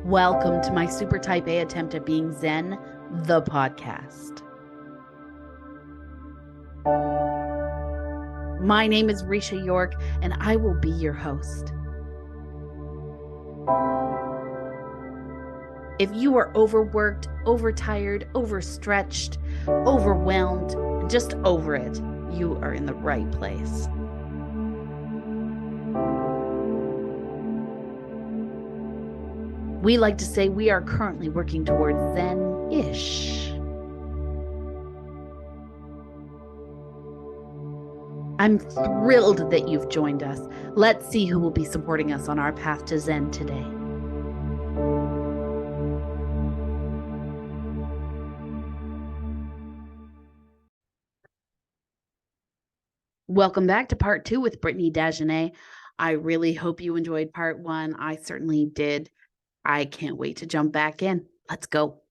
Welcome to my super type A attempt at being Zen, the podcast. My name is Risha York, and I will be your host. If you are overworked, overtired, overstretched, overwhelmed, and just over it, you are in the right place. We like to say we are currently working towards Zen-ish. I'm thrilled that you've joined us. Let's see who will be supporting us on our path to Zen today. Welcome back to part 2 with Brittany Dagenais. I really hope you enjoyed part 1. I certainly did. I can't wait to jump back in. Let's go.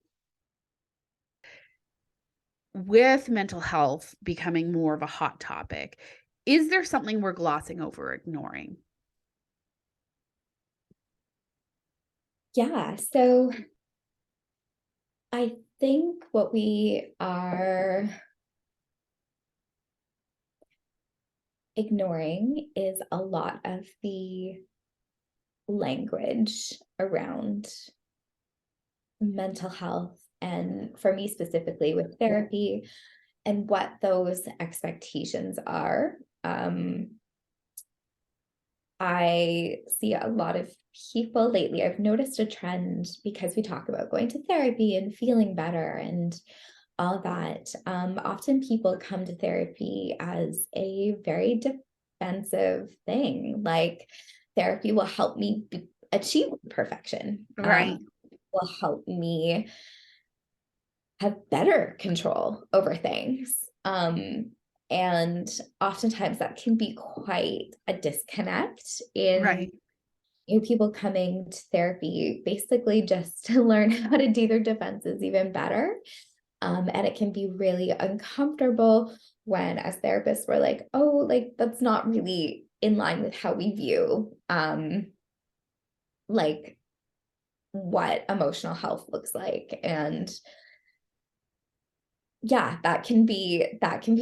With mental health becoming more of a hot topic, is there something we're glossing over, ignoring? Yeah, so I think what we are ignoring is a lot of the language around mental health, and for me specifically with therapy and what those expectations are. I see a lot of people lately. I've noticed a trend because we talk about going to therapy and feeling better and all that. Often people come to therapy as a very defensive thing. Like, therapy will help me achieve perfection. Right. Will help me have better control over things. And oftentimes that can be quite a disconnect in people coming to therapy basically just to learn how to do their defenses even better. And it can be really uncomfortable when, as therapists, we're like, oh, like that's not really in line with how we view like what emotional health looks like. And yeah, that can be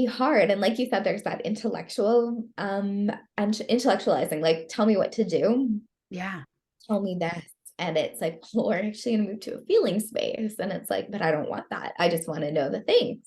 hard. And like you said, there's that intellectual and intellectualizing, like, tell me what to do. Yeah. Tell me this. And it's like, well, we're actually going to move to a feeling space. And it's like, but I don't want that. I just want to know the things.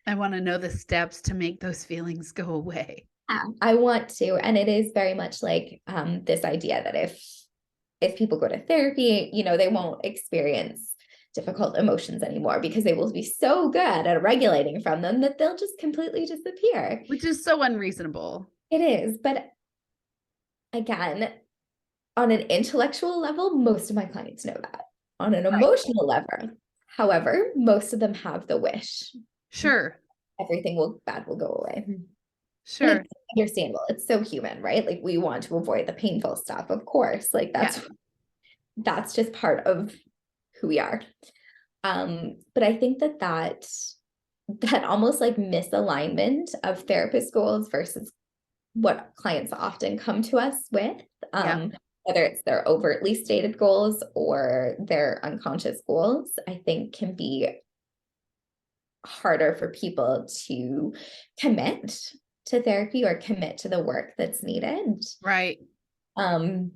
I want to know the steps to make those feelings go away. Yeah, I want to. And it is very much like this idea that if people go to therapy, they won't experience difficult emotions anymore because they will be so good at regulating from them that they'll just completely disappear. Which is so unreasonable. It is. But again, on an intellectual level, most of my clients know that. On an emotional level, however, most of them have the wish. Sure. Everything bad will go away. Sure. It's understandable. It's so human, right? Like, we want to avoid the painful stuff, of course. Like, that's just part of who we are. But I think that almost like misalignment of therapist goals versus what clients often come to us with, whether it's their overtly stated goals or their unconscious goals, I think can be harder for people to commit to therapy or commit to the work that's needed. Right. And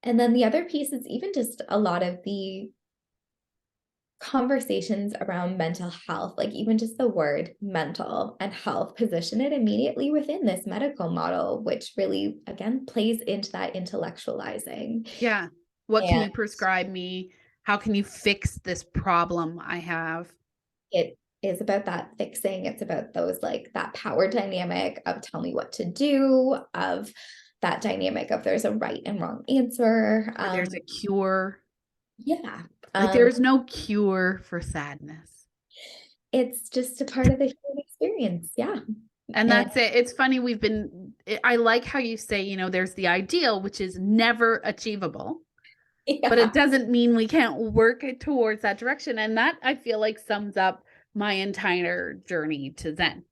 then the other piece is even just a lot of the conversations around mental health, like even just the word mental and health, position it immediately within this medical model, which really, again, plays into that intellectualizing. Yeah. What can you prescribe me? How can you fix this problem I have? It is about that fixing. It's about those, like, that power dynamic of tell me what to do, of that dynamic of there's a right and wrong answer. There's a cure. Yeah. Like, there's no cure for sadness. It's just a part of the human experience. Yeah. And that's it. It's funny. I like how you say, there's the ideal, which is never achievable, but it doesn't mean we can't work towards that direction. And that, I feel like, sums up my entire journey to Zen.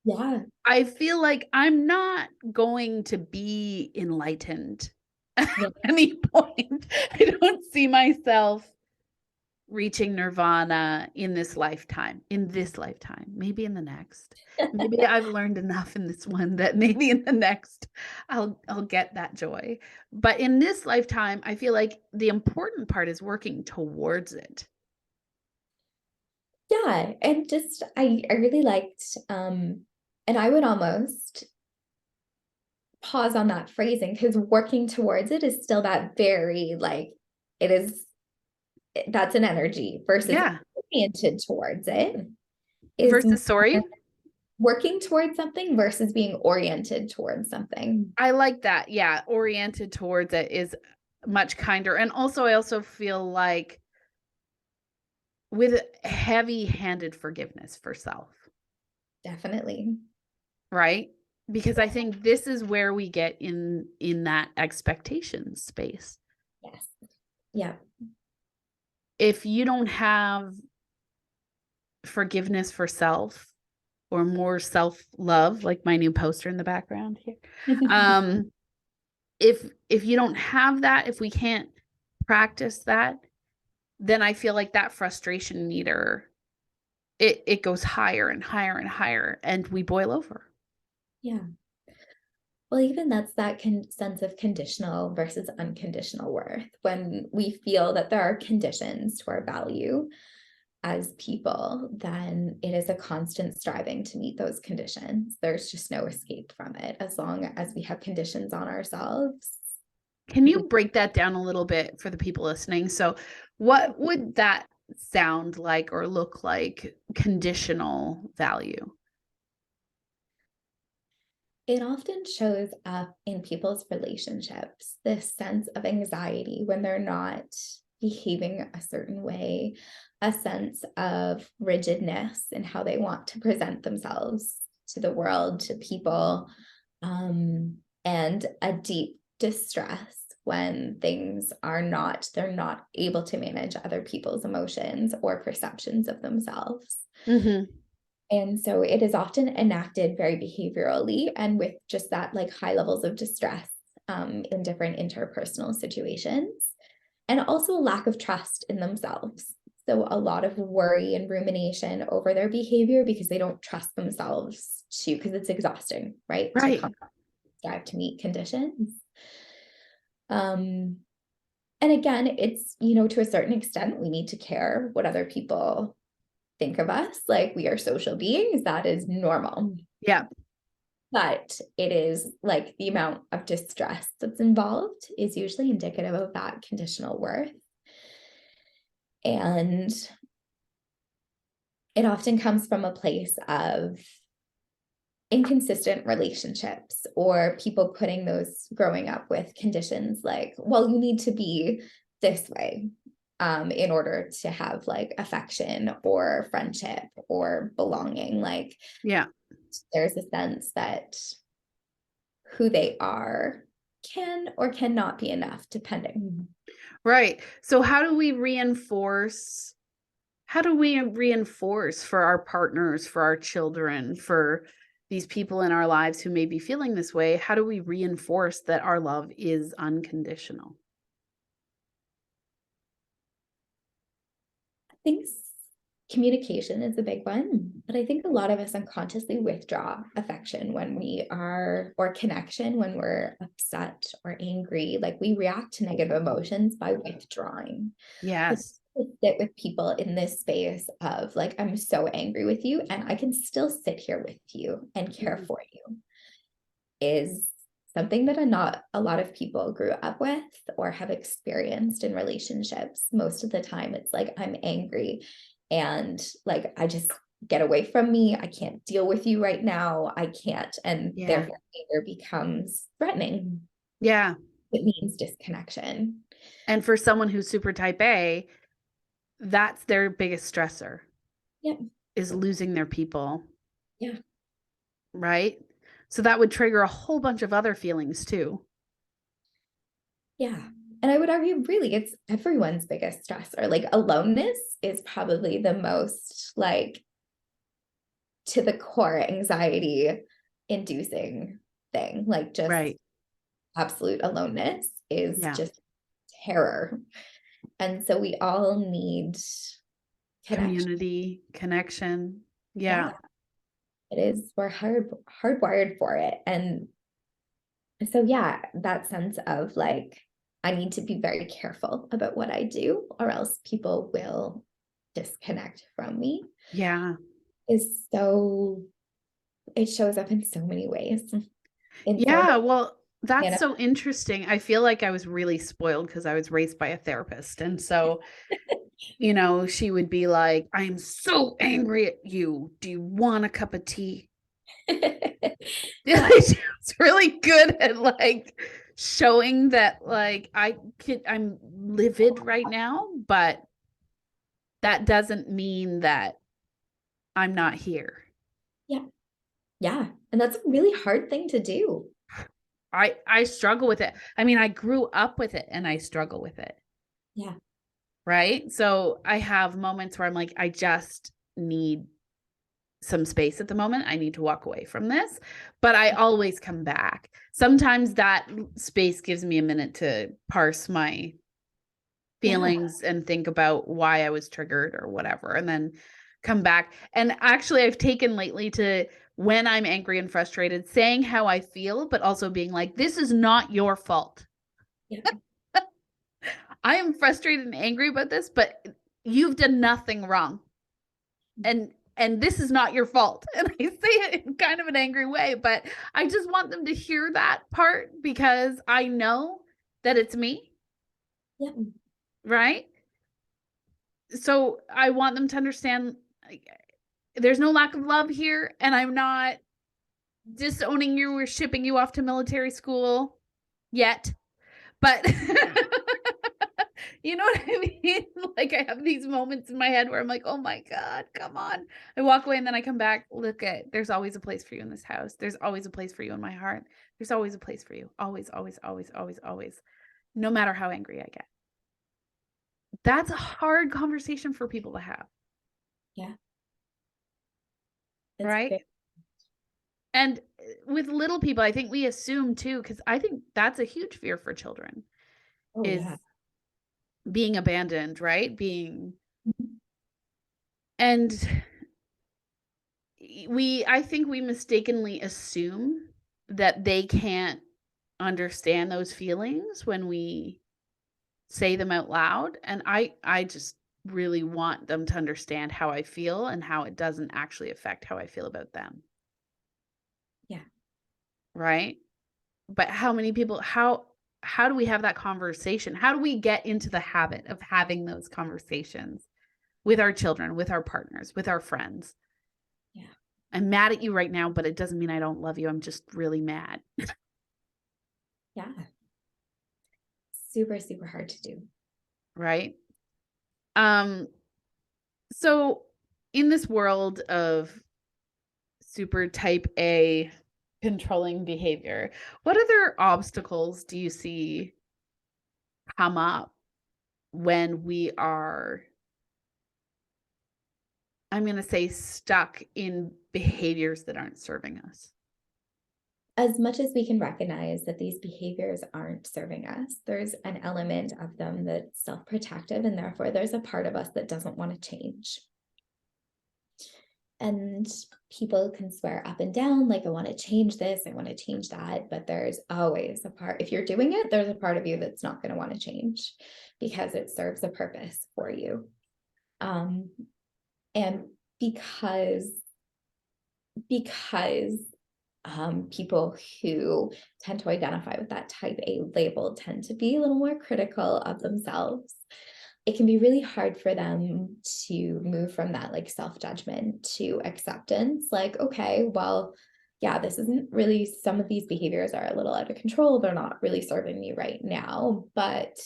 Yeah. I feel like I'm not going to be enlightened Yeah. at any point. I don't see myself reaching nirvana in this lifetime, maybe in the next. Maybe I've learned enough in this one that maybe in the next I'll get that joy. But in this lifetime, I feel like the important part is working towards it. Yeah. And just, I really liked, and I would almost pause on that phrasing, because working towards it is still that very, like, it is, that's an energy versus Yeah. oriented towards it is Versus, sorry, working towards something versus being oriented towards something. I like that. Yeah, oriented towards it is much kinder. And also, I also feel like with heavy-handed forgiveness for self, Definitely. right? Because I think this is where we get in that expectation space. Yes. Yeah. If you don't have forgiveness for self or more self-love, like my new poster in the background here, if you don't have that, if we can't practice that, then I feel like that frustration meter, it goes higher and higher and higher, and we boil over. Yeah. Well, even that's that sense of conditional versus unconditional worth. When we feel that there are conditions to our value as people, then it is a constant striving to meet those conditions. There's just no escape from it as long as we have conditions on ourselves. Can you break that down a little bit for the people listening? So what would that sound like or look like, conditional value? It often shows up in people's relationships, this sense of anxiety when they're not behaving a certain way, a sense of rigidness in how they want to present themselves to the world, to people, and a deep distress when things are not, they're not able to manage other people's emotions or perceptions of themselves. Mm-hmm. And so it is often enacted very behaviorally and with just that, like, high levels of distress in different interpersonal situations, and also a lack of trust in themselves. So a lot of worry and rumination over their behavior because they don't trust themselves to, because it's exhausting, right? Right. To strive to meet conditions. And again, it's, to a certain extent, we need to care what other people think of us. Like, we are social beings, that is normal. Yeah. But it is like the amount of distress that's involved is usually indicative of that conditional worth. And it often comes from a place of inconsistent relationships, or people putting those, growing up with conditions like, well, you need to be this way in order to have, like, affection or friendship or belonging. Like, Yeah. there's a sense that who they are can or cannot be enough, depending. Right. So how do we reinforce for our partners, for our children, for these people in our lives who may be feeling this way? How do we reinforce that our love is unconditional? I think communication is a big one, but I think a lot of us unconsciously withdraw affection when we are, or connection when we're upset or angry. Like, we react to negative emotions by withdrawing. Like, Yes. to sit with people in this space of, like, I'm so angry with you and I can still sit here with you and care for you, is something that not a lot of people grew up with or have experienced in relationships. Most of the time it's like, I'm angry and, like, I just, get away from me. I can't deal with you right now. I can't. And Yeah. therefore anger becomes threatening. Yeah. It means disconnection. And for someone who's super type A, that's their biggest stressor. Yeah. Is losing their people. Yeah. Right? So that would trigger a whole bunch of other feelings too. Yeah. And I would argue, really, it's everyone's biggest stressor. Like, aloneness is probably the most, like, to the core anxiety inducing thing, like, just Right. absolute aloneness. is just terror. And so we all need connection. Community, connection. Yeah. It is, we're hardwired for it. And so, yeah, that sense of like, I need to be very careful about what I do, or else people will disconnect from me. Yeah. Is so, it shows up in so many ways. Yeah. Well, that's so interesting. I feel like I was really spoiled because I was raised by a therapist. And so, you know, she would be like, I'm so angry at you. Do you want a cup of tea? She was really good at like showing that like I'm livid right now, but that doesn't mean that I'm not here. Yeah. Yeah. And that's a really hard thing to do. I struggle with it. I mean, I grew up with it and I struggle with it. Yeah. Right? So I have moments where I'm like, I just need some space at the moment. I need to walk away from this, but I always come back. Sometimes that space gives me a minute to parse my feelings and think about why I was triggered or whatever, and then come back. And actually, I've taken lately to, when I'm angry and frustrated, saying how I feel, but also being like, this is not your fault. Yeah. I am frustrated and angry about this, but you've done nothing wrong. And this is not your fault. And I say it in kind of an angry way, but I just want them to hear that part because I know that it's me. Yeah. Right? So I want them to understand there's no lack of love here, and I'm not disowning you or shipping you off to military school yet. But you know what I mean? Like I have these moments in my head where I'm like, oh my God, come on. I walk away and then I come back. Look, there's always a place for you in this house. There's always a place for you in my heart. There's always a place for you. Always, always, always, always, always. No matter how angry I get. That's a hard conversation for people to have. Yeah. Right? And with little people, I think we assume too, because I think that's a huge fear for children, is being abandoned, right? And I think we mistakenly assume that they can't understand those feelings when we say them out loud. And I just really want them to understand how I feel and how it doesn't actually affect how I feel about them. Yeah. Right? But how many people, how do we have that conversation? How do we get into the habit of having those conversations with our children, with our partners, with our friends? Yeah. I'm mad at you right now, but it doesn't mean I don't love you. I'm just really mad. Yeah. Super, super hard to do. Right? So in this world of super type A controlling behavior, what other obstacles do you see come up when we are, I'm going to say, stuck in behaviors that aren't serving us? As much as we can recognize that these behaviors aren't serving us, there's an element of them that's self-protective, and therefore there's a part of us that doesn't want to change. And people can swear up and down, like, I want to change this, I want to change that, but there's always a part, if you're doing it, there's a part of you that's not going to want to change because it serves a purpose for you. And because people who tend to identify with that type A label tend to be a little more critical of themselves, it can be really hard for them to move from that like self-judgment to acceptance. Like, okay, well, yeah, this isn't really, some of these behaviors are a little out of control. They're not really serving me right now, but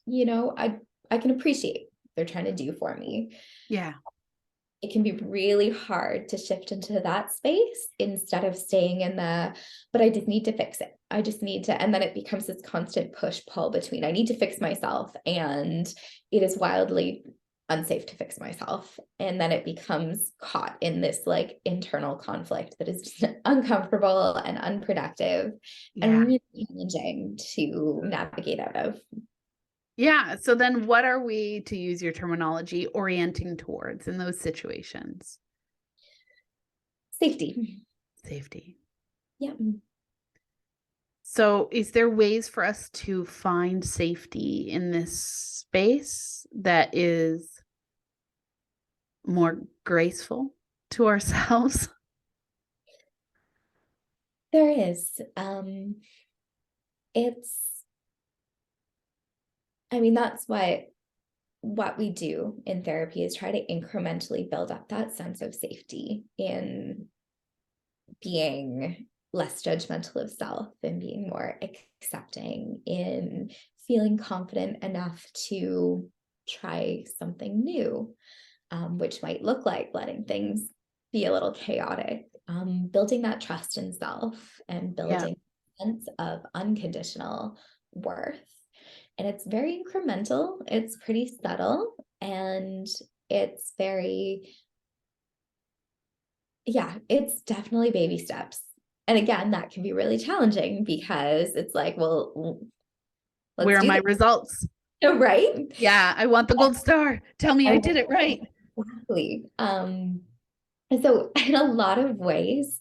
I can appreciate what they're trying to do for me. Yeah. It can be really hard to shift into that space instead of staying in but I just need to fix it. I just need to, and then it becomes this constant push pull between, I need to fix myself. And it is wildly unsafe to fix myself. And then it becomes caught in this like internal conflict that is just uncomfortable and unproductive and Yeah. really challenging to navigate out of. Yeah. So then what are we, to use your terminology, orienting towards in those situations? Safety. Safety. Yeah. So is there ways for us to find safety in this space that is more graceful to ourselves? There is. It's, I mean, that's what we do in therapy is try to incrementally build up that sense of safety in being less judgmental of self and being more accepting, in feeling confident enough to try something new, which might look like letting things be a little chaotic, building that trust in self and Yeah. building a sense of unconditional worth. And it's very incremental, it's pretty subtle, and it's very, yeah, it's definitely baby steps. And again, that can be really challenging because it's like, well, let's Where are do my this, results? right? Yeah, I want the gold star. Tell me I did it right. Exactly. And so in a lot of ways,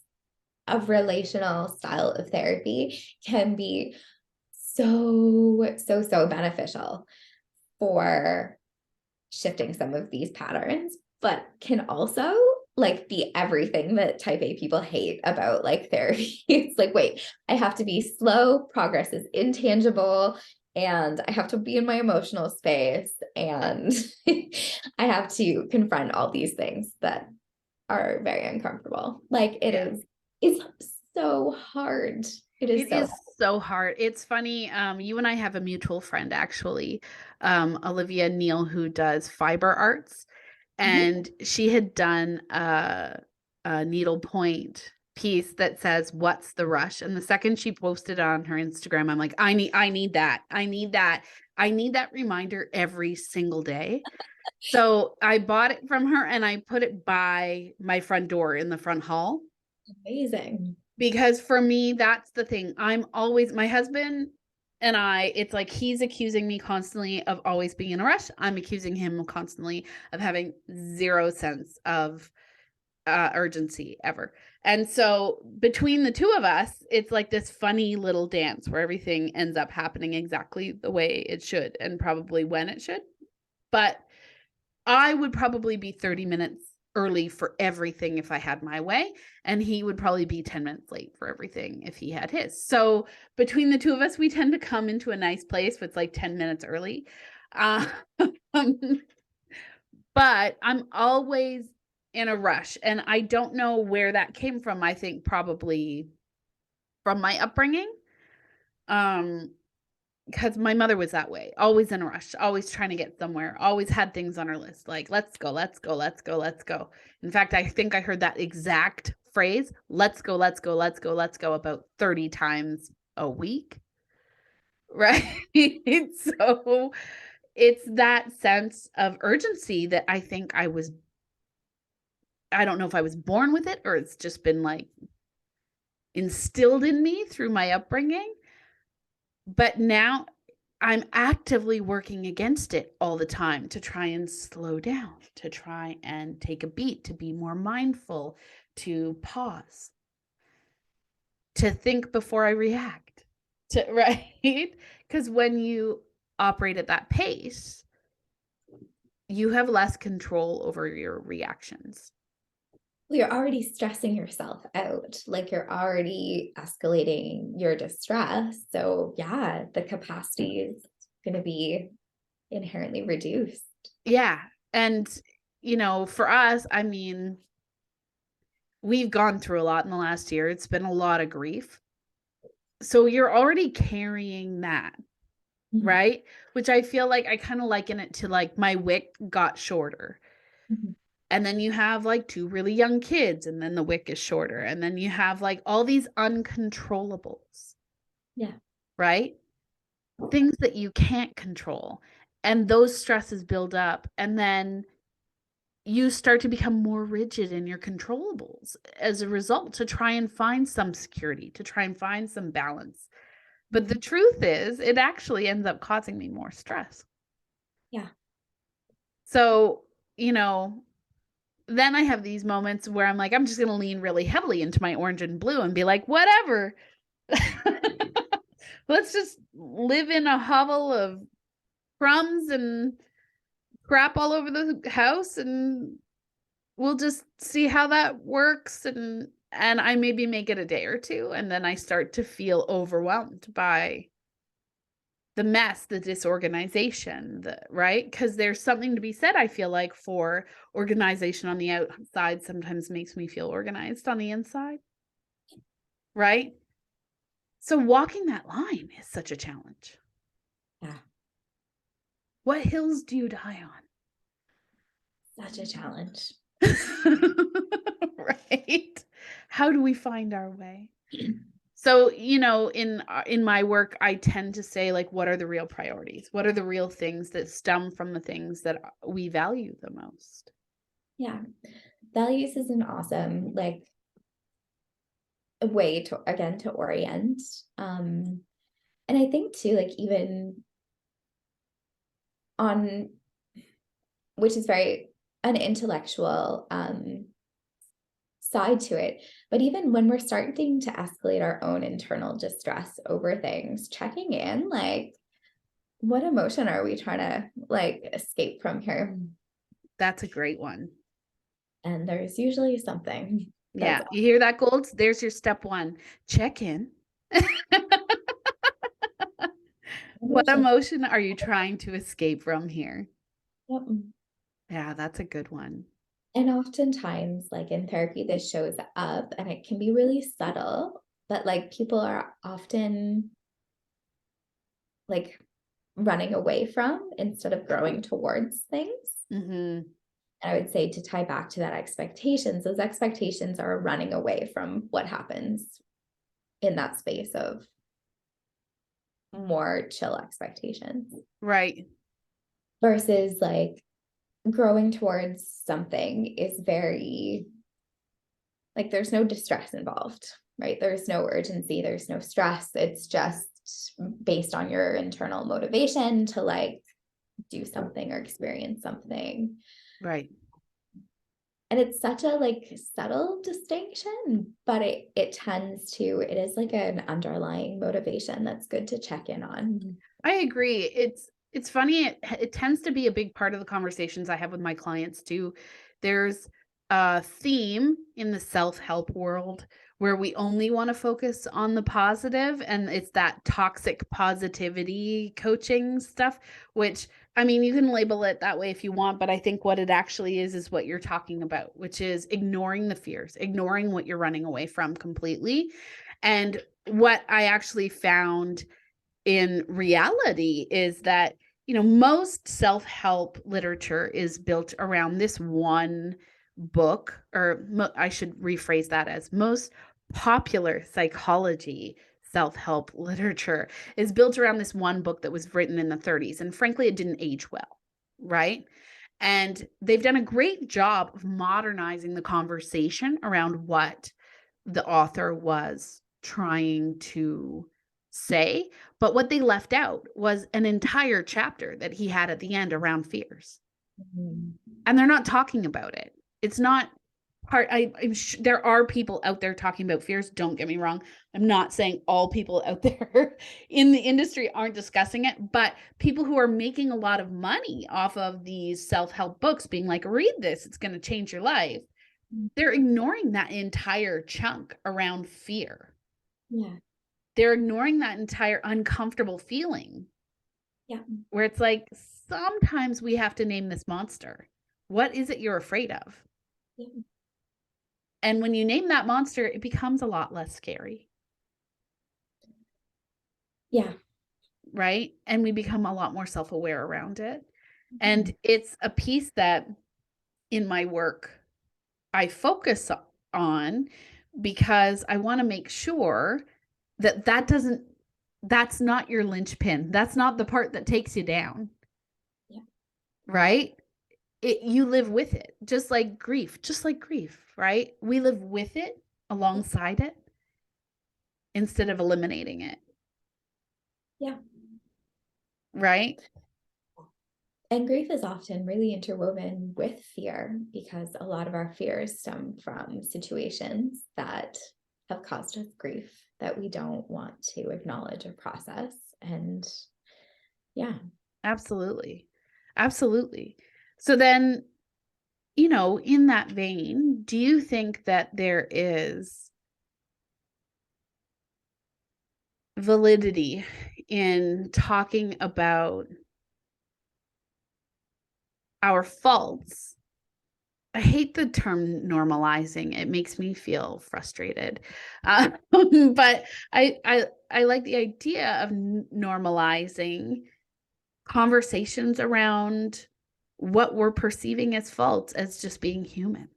a relational style of therapy can be so beneficial for shifting some of these patterns, but can also like be everything that type A people hate about like therapy. It's like, wait, I have to be slow, progress is intangible, and I have to be in my emotional space, and I have to confront all these things that are very uncomfortable. Like it Yeah. is, it's so hard. It is It so is so hard. It's funny. You and I have a mutual friend, actually, Olivia Neal, who does fiber arts, hard. and she had done a needlepoint piece that says, "What's the rush?" And the second she posted on her Instagram, I'm like, I need that. I need that. I need that reminder every single day. So I bought it from her and I put it by my front door in the front hall. Amazing. Because for me, that's the thing. I'm always, my husband and I, it's like he's accusing me constantly of always being in a rush. I'm accusing him constantly of having zero sense of urgency ever. And so between the two of us, it's like this funny little dance where everything ends up happening exactly the way it should and probably when it should. But I would probably be 30 minutes early for everything if I had my way, and he would probably be 10 minutes late for everything if he had his. So between the two of us, we tend to come into a nice place with like 10 minutes early. Uh, but I'm always in a rush, and I don't know where that came from. I think probably from my upbringing. Um, because my mother was that way, always in a rush, always trying to get somewhere, always had things on her list like, let's go, let's go, let's go, let's go. In fact, I think I heard that exact phrase, let's go, let's go, let's go, let's go, about 30 times a week. Right. So it's that sense of urgency that I think I don't know if I was born with it or it's just been like instilled in me through my upbringing. But now I'm actively working against it all the time to try and slow down, to try and take a beat, to be more mindful, to pause, to think before I react, to right? Because when you operate at that pace, you have less control over your reactions. You're already stressing yourself out, like you're already escalating your distress. So yeah, the capacity is going to be inherently reduced. Yeah. And, for us, I mean, we've gone through a lot in the last year. It's been a lot of grief. So you're already carrying that, Mhm. right? Which I feel like I kind of liken it to like my wick got shorter. Mhm. And then you have like two really young kids, and then the wick is shorter. And then you have like all these uncontrollables, Yeah. right? Things that you can't control. And those stresses build up. And then you start to become more rigid in your controllables as a result, to try and find some security, to try and find some balance. But the truth is, it actually ends up causing me more stress. Yeah. So, you know, then I have these moments where I'm like, I'm just going to lean really heavily into my orange and blue and be like, whatever. Let's just live in a hovel of crumbs and crap all over the house, and we'll just see how that works. And I maybe make it a day or two, and then I start to feel overwhelmed by the mess, the disorganization, right? Because there's something to be said, I feel like, for organization on the outside sometimes makes me feel organized on the inside, right? So walking that line is such a challenge. Yeah. What hills do you die on? Such a challenge. Right? How do we find our way? So, you know, in my work, I tend to say, like, what are the real priorities? What are the real things that stem from the things that we value the most? Yeah. Values is an awesome, like, a way to, again, to orient. And I think too, like, even on, which is very an intellectual side to it, but even when we're starting to escalate our own internal distress over things, checking in, like, what emotion are we trying to, like, escape from here? That's a great one. And there's usually something. Yeah. You hear that, Golds? There's your step one. Check in. What emotion are you trying to escape from here? Yep. Yeah, that's a good one. And oftentimes, like, in therapy, this shows up and it can be really subtle, but, like, people are often, like, running away from instead of growing towards things. Mm-hmm. And I would say, to tie back to that expectations, those expectations are running away from what happens in that space of more chill expectations. Right. Versus, like, growing towards something is very, like, there's no distress involved, right? There's no urgency, there's no stress. It's just based on your internal motivation to, like, do something or experience something. Right. And it's such a, like, subtle distinction, but it tends to, it is like an underlying motivation that's good to check in on. I agree. It's funny. It tends to be a big part of the conversations I have with my clients too. There's a theme in the self-help world where we only want to focus on the positive, and it's that toxic positivity coaching stuff, which, I mean, you can label it that way if you want, but I think what it actually is what you're talking about, which is ignoring the fears, ignoring what you're running away from completely. And what I actually found in reality is that, you know, most self-help literature is built around this one book, or I should rephrase that as most popular psychology self-help literature is built around this one book that was written in the 30s. And frankly, it didn't age well, right? And they've done a great job of modernizing the conversation around what the author was trying to say. But what they left out was an entire chapter that he had at the end around fears. Mm-hmm. And they're not talking about it. It's not part. I'm sure there are people out there talking about fears. Don't get me wrong. I'm not saying all people out there in the industry aren't discussing it, but people who are making a lot of money off of these self-help books being like, read this, it's going to change your life. They're ignoring that entire chunk around fear. Yeah. They're ignoring that entire uncomfortable feeling. Yeah. Where it's like, sometimes we have to name this monster. What is it you're afraid of? Yeah. And when you name that monster, it becomes a lot less scary. Yeah. Right? And we become a lot more self-aware around it. Mm-hmm. And it's a piece that in my work I focus on, because I want to make sure that that's not your linchpin. That's not the part that takes you down. right? You live with it, just like grief, right? We live with it, alongside it, instead of eliminating it, Yeah. right? And grief is often really interwoven with fear because a lot of our fears stem from situations that have caused us grief that we don't want to acknowledge or process. And yeah. Absolutely. Absolutely. So then, in that vein, do you think that there is validity in talking about our faults? I hate the term normalizing. It makes me feel frustrated. But I like the idea of normalizing conversations around what we're perceiving as faults as just being human.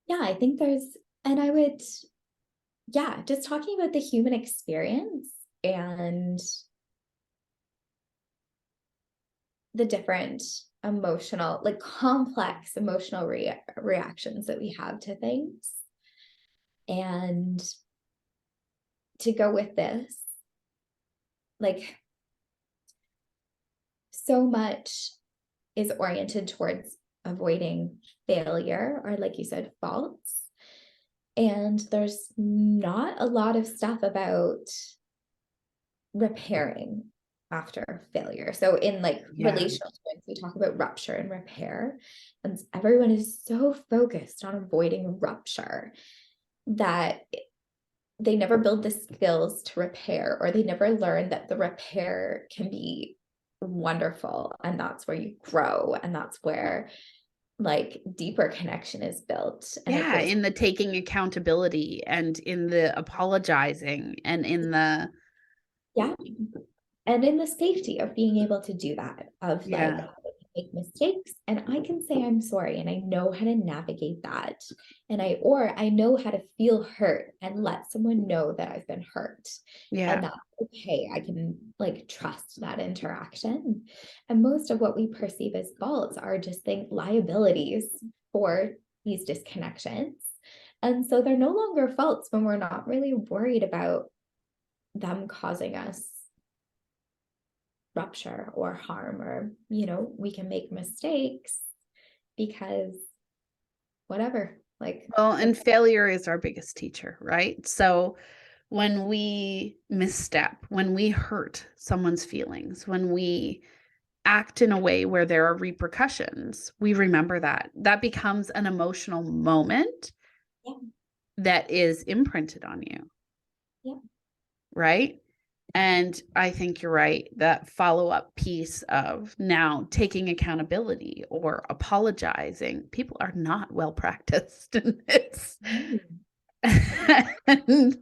Yeah, I think and I would, yeah, just talking about the human experience and the different emotional, like complex emotional reactions that we have to things. And to go with this, like so much is oriented towards avoiding failure or, like you said, faults. And there's not a lot of stuff about repairing after failure. So in like relational terms, we talk about rupture and repair, and everyone is so focused on avoiding rupture that they never build the skills to repair, or they never learn that the repair can be wonderful, and that's where you grow, and that's where like deeper connection is built. And it feels, In the taking accountability and in the apologizing and in the yeah, and in the safety of being able to do that, of like, yeah. I can make mistakes and I can say I'm sorry, and I know how to navigate that, and I know how to feel hurt and let someone know that I've been hurt, and that's okay. I can like trust that interaction. And most of what we perceive as faults are just liabilities for these disconnections, and so they're no longer faults when we're not really worried about them causing us rupture or harm, or we can make mistakes because whatever, like, Well, and failure is our biggest teacher, right? So when we misstep, when we hurt someone's feelings, when we act in a way where there are repercussions, we remember that. That becomes an emotional moment yeah, that is imprinted on you, yeah, right? And I think you're right. That follow-up piece of now taking accountability or apologizing, people are not well practiced in this. no. And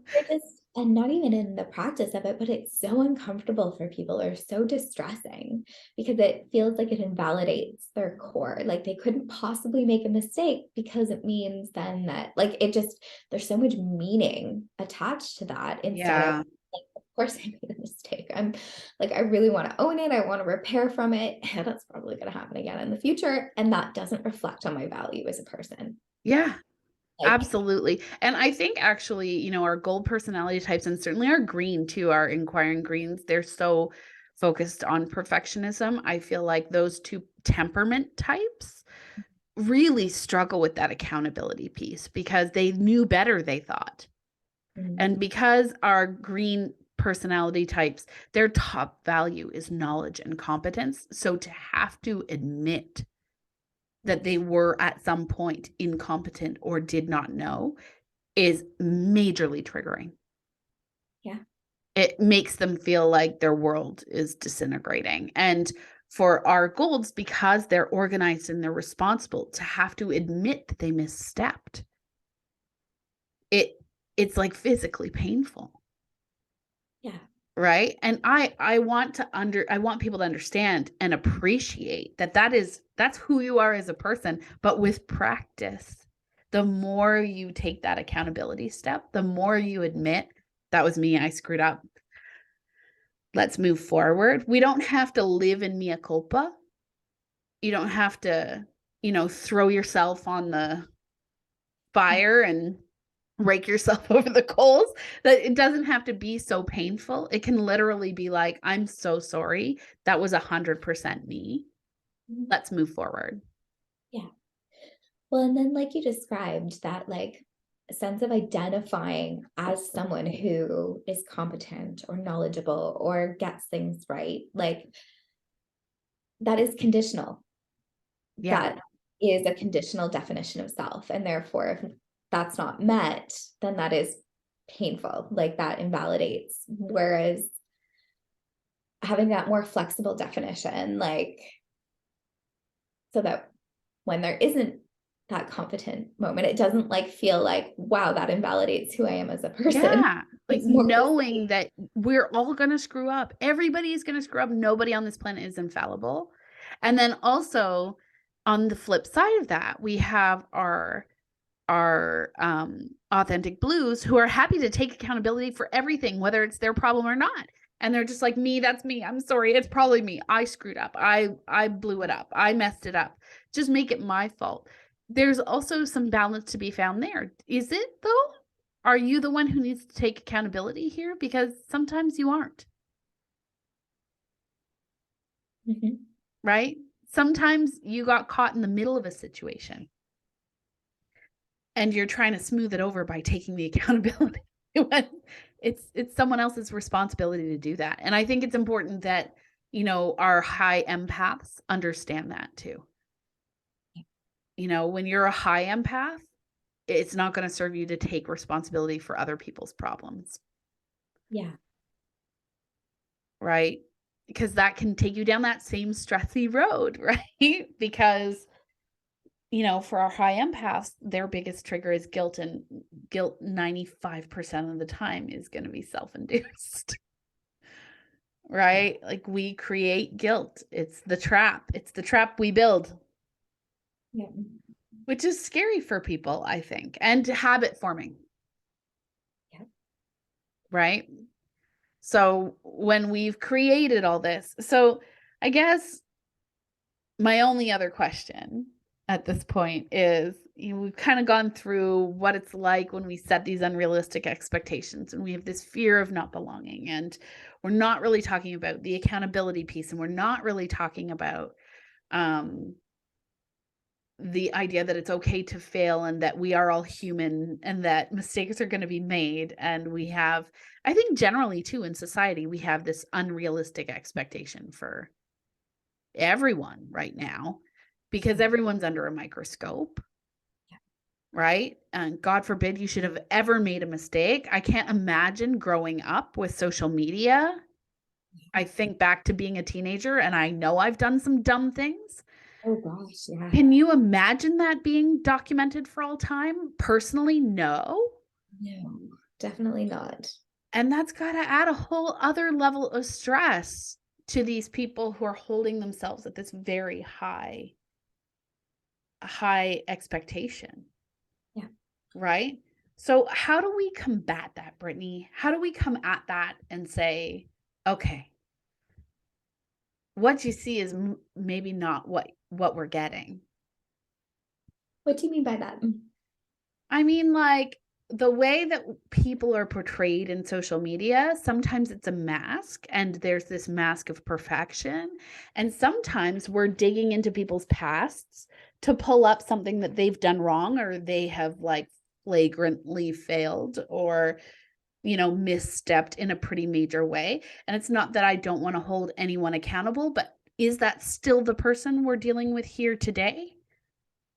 And not even in the practice of it, but it's so uncomfortable for people, or so distressing, because it feels like it invalidates their core. Like they couldn't possibly make a mistake, because it means then that like there's so much meaning attached to that, instead of yeah, like, of course I made a mistake. I'm like, I really want to own it. I want to repair from it. That's probably going to happen again in the future. And that doesn't reflect on my value as a person. yeah. Like, Absolutely. And I think actually, our gold personality types, and certainly our green too, our inquiring greens, they're so focused on perfectionism. I feel like those two temperament types really struggle with that accountability piece because they knew better, they thought. mm, And because our green personality types, their top value is knowledge and competence. So to have to admit that they were at some point incompetent or did not know is majorly triggering. yeah. It makes them feel like their world is disintegrating. And for our golds, because they're organized and they're responsible, to have to admit that they misstepped, it's like physically painful. Yeah. Right. And I want people to understand and appreciate that that's who you are as a person. But with practice, the more you take that accountability step, the more you admit that was me, I screwed up. Let's move forward. We don't have to live in mea culpa. You don't have to, throw yourself on the fire and rake yourself over the coals. That it doesn't have to be so painful. It can literally be like, I'm so sorry. That was 100% me. Let's move forward. Yeah. Well, and then like you described that like sense of identifying as someone who is competent or knowledgeable or gets things right, like that is conditional. Yeah. That is a conditional definition of self. And therefore, if that's not met, then that is painful. Like that invalidates. Whereas having that more flexible definition, like so that when there isn't that competent moment, it doesn't like feel like, wow, that invalidates who I am as a person. Yeah. Like It's more knowing that we're all going to screw up. Everybody is going to screw up. Nobody on this planet is infallible. And then also on the flip side of that, we have our authentic blues who are happy to take accountability for everything, whether it's their problem or not. And they're just like, me, that's me. I'm sorry. It's probably me. I screwed up. I blew it up. I messed it up. Just make it my fault. There's also some balance to be found there. Is it though? Are you the one who needs to take accountability here? Because sometimes you aren't. Right? Sometimes you got caught in the middle of a situation and you're trying to smooth it over by taking the accountability. It's someone else's responsibility to do that. And I think it's important that, our high empaths understand that too. When you're a high empath, it's not going to serve you to take responsibility for other people's problems. Yeah. Right? Because that can take you down that same stressy road, right? Because for our high empaths, their biggest trigger is guilt, and guilt 95% of the time is going to be self-induced. Right? Like we create guilt. It's the trap we build. Yeah. Which is scary for people, I think, and habit forming. Yeah. Right? So when we've created all this, so I guess my only other question at this point is, we've kind of gone through what it's like when we set these unrealistic expectations and we have this fear of not belonging, and we're not really talking about the accountability piece, and we're not really talking about the idea that it's okay to fail and that we are all human and that mistakes are going to be made. And we have, I think generally too in society, we have this unrealistic expectation for everyone right now because everyone's under a microscope. Right? And God forbid you should have ever made a mistake. I can't imagine growing up with social media. I think back to being a teenager and I know I've done some dumb things. Oh gosh, yeah. Can you imagine that being documented for all time? Personally, no. No, definitely not. And that's got to add a whole other level of stress to these people who are holding themselves at this very high expectation. Yeah. Right? So how do we combat that, Brittany? How do we come at that and say, okay, what you see is maybe not what we're getting? What do you mean by that? I mean, like the way that people are portrayed in social media, sometimes it's a mask and there's this mask of perfection. And sometimes we're digging into people's pasts to pull up something that they've done wrong or they have like flagrantly failed or, misstepped in a pretty major way. And it's not that I don't want to hold anyone accountable, but is that still the person we're dealing with here today?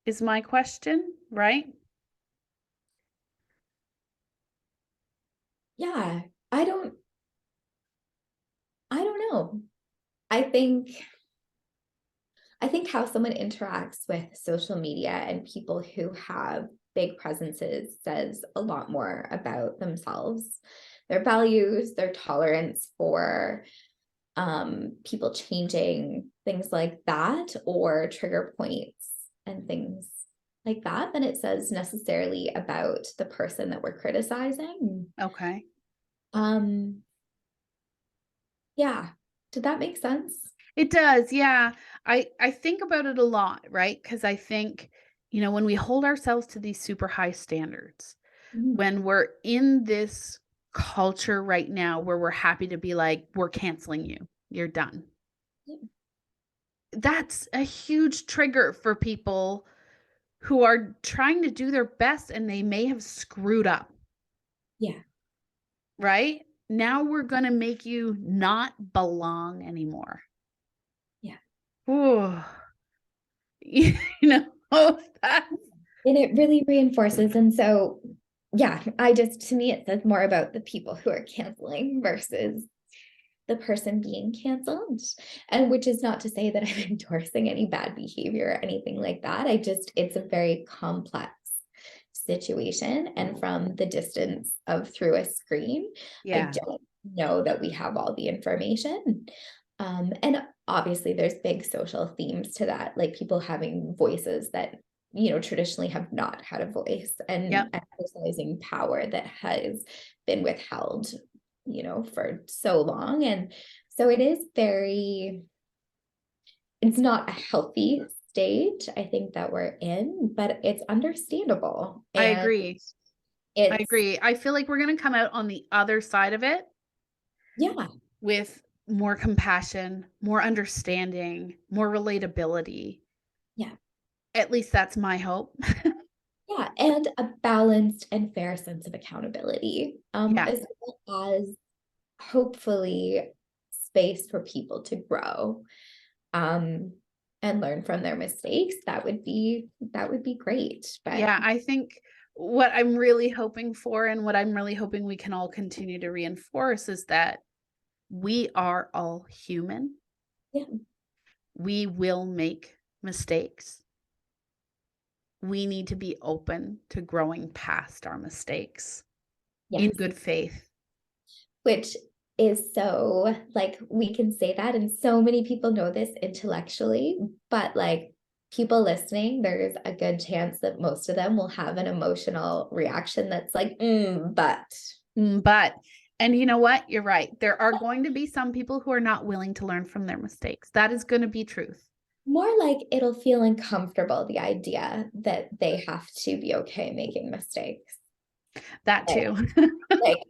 Is my question, right? Yeah, I don't know. I think how someone interacts with social media and people who have big presences says a lot more about themselves, their values, their tolerance for people changing, things like that, or trigger points and things like that, than it says necessarily about the person that we're criticizing. Okay. Yeah. Did that make sense? It does. Yeah. I think about it a lot, right? Because I think, when we hold ourselves to these super high standards, Mhm. when we're in this culture right now where we're happy to be like, we're canceling you, you're done. Yeah. That's a huge trigger for people who are trying to do their best and they may have screwed up, Yeah. right? Now we're going to make you not belong anymore. Yeah. Ooh. You know, that's And it really reinforces. And so, yeah, to me, it says more about the people who are canceling versus the person being canceled. And which is not to say that I'm endorsing any bad behavior or anything like that. It's a very complex situation. And from the distance of through a screen, I yeah. don't know that we have all the information. And obviously there's big social themes to that, like people having voices that, traditionally have not had a voice and Yep. exercising power that has been withheld, for so long. And so it's not a healthy stage, I think, that we're in, but it's understandable. I And agree. I it's, agree. I feel like we're going to come out on the other side of it yeah, with more compassion, more understanding, more relatability. yeah, At least that's my hope. yeah. And a balanced and fair sense of accountability, Yeah. as well as hopefully space for people to grow, um, and learn from their mistakes. That would be great. But Yeah. I think what I'm really hoping for and what I'm really hoping we can all continue to reinforce is that we are all human. yeah, We will make mistakes. We need to be open to growing past our mistakes in yes. good faith. Which is so, like, we can say that, and so many people know this intellectually, but like people listening, there's a good chance that most of them will have an emotional reaction that's like, but But, and you know what? You're right. There are going to be some people who are not willing to learn from their mistakes. That is going to be truth. more like it'll feel uncomfortable, the idea that they have to be okay making mistakes. That Like, too. like,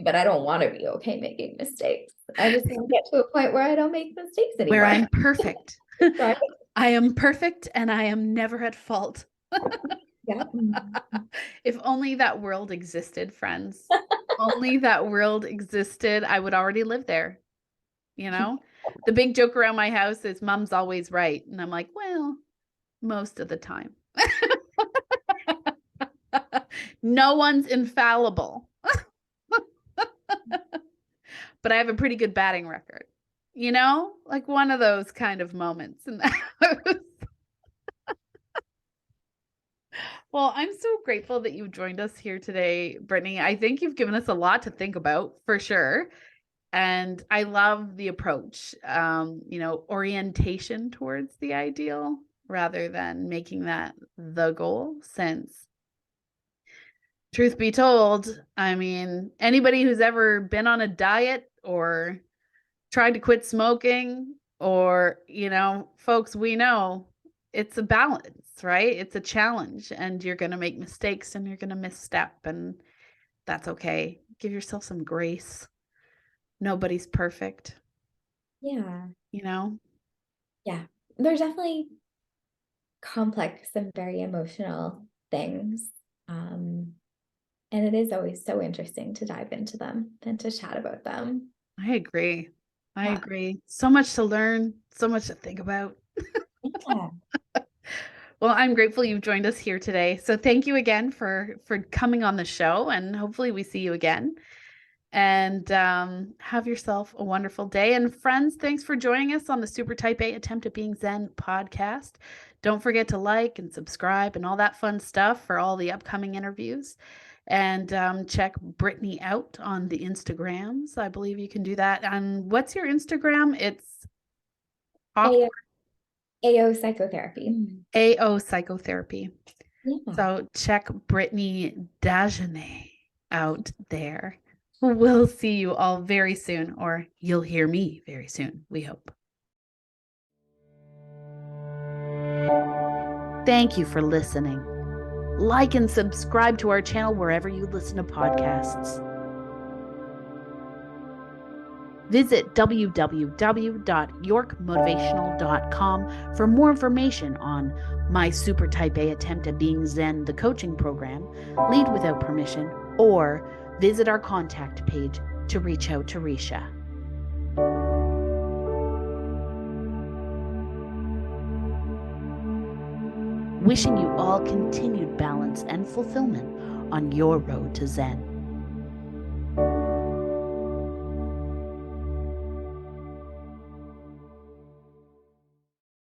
but I don't want to be okay making mistakes. I just want to get to a point where I don't make mistakes Where anymore. I'm perfect. Right? I am perfect and I am never at fault. Yeah. If only that world existed, friends. Only that world existed, I would already live there. The big joke around my house is mom's always right. And I'm like, well, most of the time. No one's infallible, but I have a pretty good batting record. Like one of those kind of moments in the house. Well, I'm so grateful that you joined us here today, Brittany. I think you've given us a lot to think about for sure. And I love the approach, orientation towards the ideal rather than making that the goal. Since, truth be told, I mean, anybody who's ever been on a diet or tried to quit smoking or, folks, we know it's a balance, right? It's a challenge and you're going to make mistakes and you're going to misstep, and that's okay. Give yourself some grace. Nobody's perfect, Yeah. you know? Yeah. There's definitely complex and very emotional things. Um, and it is always so interesting to dive into them and to chat about them. I agree. I Yeah. agree. So much to learn, so much to think about. Yeah. Well, I'm grateful you've joined us here today. So thank you again for coming on the show, and hopefully we see you again. And have yourself a wonderful day. And friends, thanks for joining us on the Super Type A Attempt at Being Zen podcast. Don't forget to like and subscribe and all that fun stuff for all the upcoming interviews. And check Brittany out on the Instagrams. I believe you can do that. And what's your Instagram? It's A- awkward. AO psychotherapy. AO Psychotherapy. Yeah. So check Brittany Dagenais out there. We'll see you all very soon, or you'll hear me very soon, we hope. Thank you for listening. Like and subscribe to our channel wherever you listen to podcasts. Visit www.yorkmotivational.com for more information on my Super Type A Attempt at Being Zen, the coaching program, Lead Without Permission, or visit our contact page to reach out to Risha. Wishing you all continued balance and fulfillment on your road to Zen.